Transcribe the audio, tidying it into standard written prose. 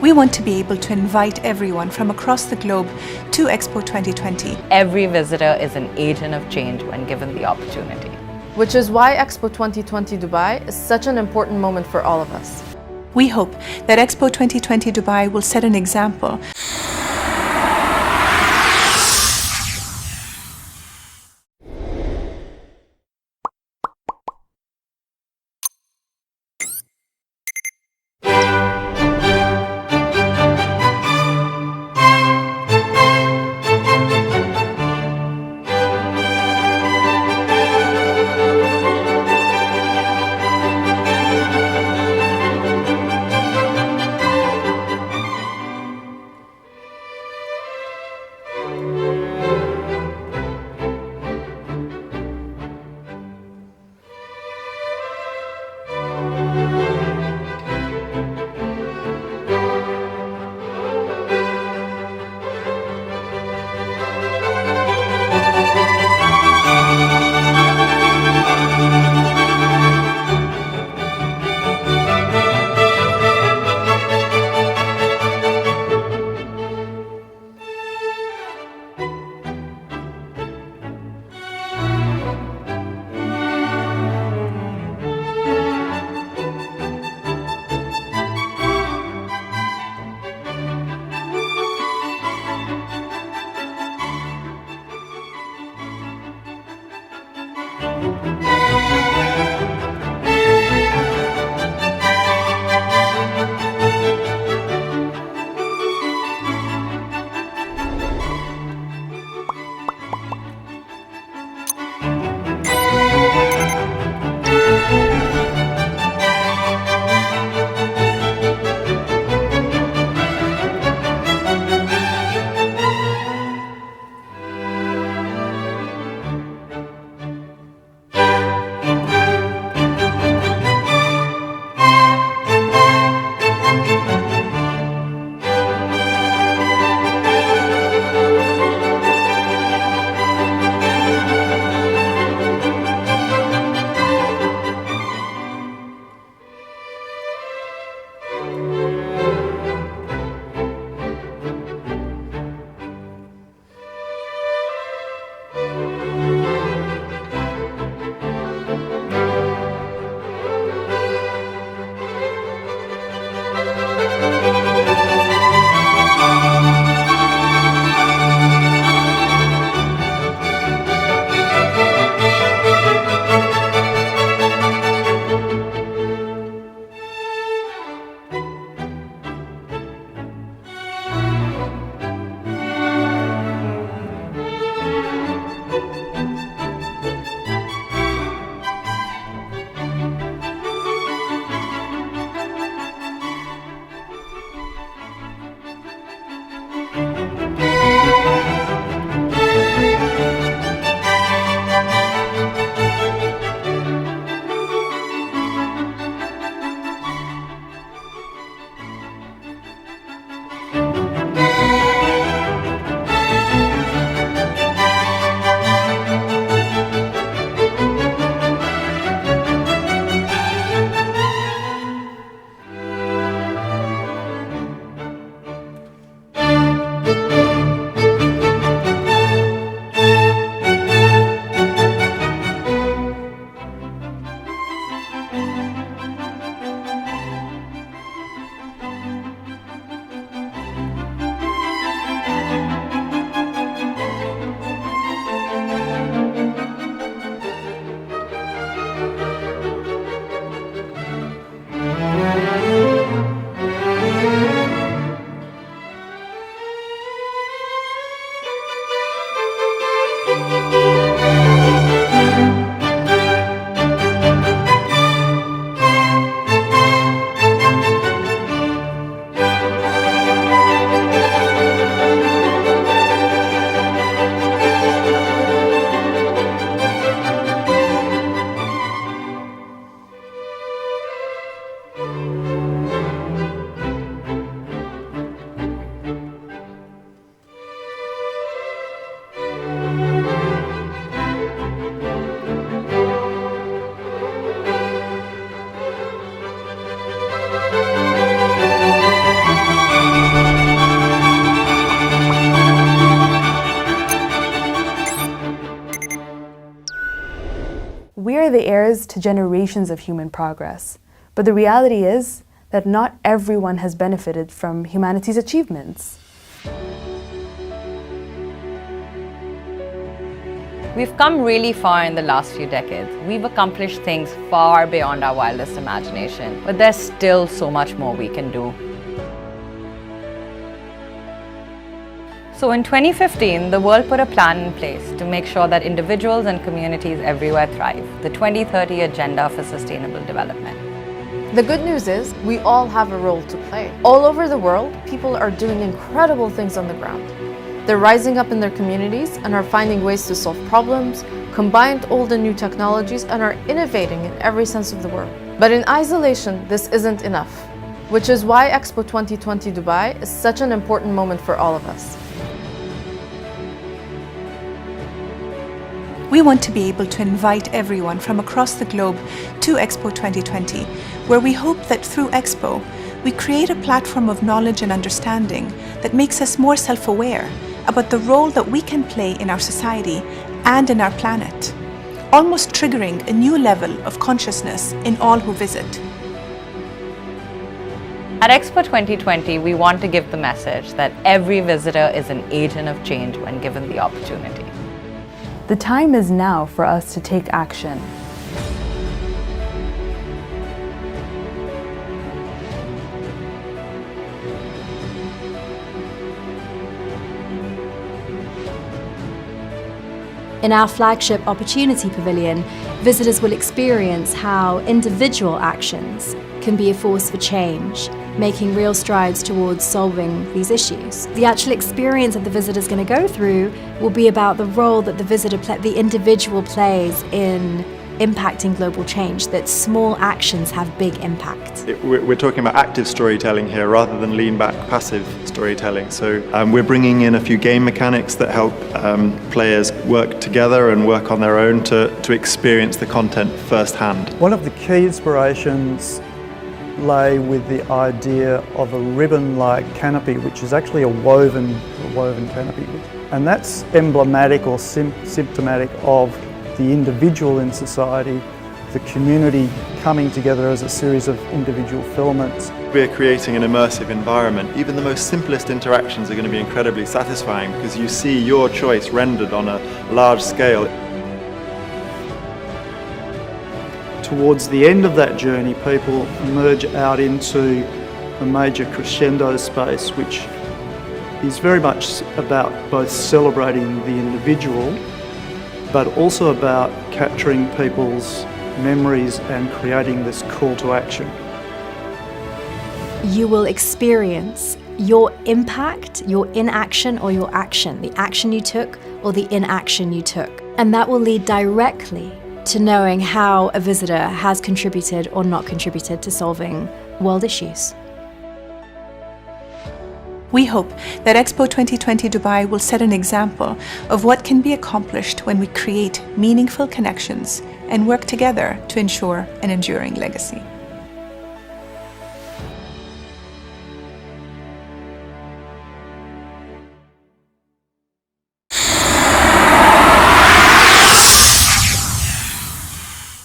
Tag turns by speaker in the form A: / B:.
A: We want to be able to invite everyone from across the globe to Expo 2020.
B: Every visitor is an agent of change when given the opportunity.
C: Which is why Expo 2020 Dubai is such an important moment for all of us.
A: We hope that Expo 2020 Dubai will set an example
D: to generations of human progress. But the reality is that not everyone has benefited from humanity's achievements.
B: We've come really far in the last few decades. We've accomplished things far beyond our wildest imagination, but there's still so much more we can do. So in 2015, the world put a plan in place to make sure that individuals and communities everywhere thrive, the 2030 Agenda for Sustainable Development.
C: The good news is we all have a role to play. All over the world, people are doing incredible things on the ground. They're rising up in their communities and are finding ways to solve problems, combine old and new technologies, and are innovating in every sense of the word. But in isolation, this isn't enough, which is why Expo 2020 Dubai is such an important moment for all of us.
A: We want to be able to invite everyone from across the globe to Expo 2020, where we hope that through Expo, we create a platform of knowledge and understanding that makes us more self-aware about the role that we can play in our society and in our planet, almost triggering a new level of consciousness in all who visit.
B: At Expo 2020, we want to give the message that every visitor is an agent of change when given the opportunity.
D: The time is now for us to take action.
E: In our flagship Opportunity Pavilion, visitors will experience how individual actions can be a force for change, making real strides towards solving these issues. The actual experience that the visitor is going to go through will be about the role that the individual plays in impacting global change, that small actions have big impact.
F: We're talking about active storytelling here rather than lean back passive storytelling. So we're bringing in a few game mechanics that help players work together and work on their own to experience the content firsthand.
G: One of the key inspirations lay with the idea of a ribbon-like canopy, which is actually a woven canopy. And that's emblematic or symptomatic of the individual in society, the community coming together as a series of individual filaments.
F: We're creating an immersive environment. Even the most simplest interactions are going to be incredibly satisfying because you see your choice rendered on a large scale.
G: Towards the end of that journey, people emerge out into a major crescendo space, which is very much about both celebrating the individual, but also about capturing people's memories and creating this call to action.
E: You will experience your impact, your inaction or your action, the action you took or the inaction you took. And that will lead directly to knowing how a visitor has contributed or not contributed to solving world issues.
A: We hope that Expo 2020 Dubai will set an example of what can be accomplished when we create meaningful connections and work together to ensure an enduring legacy.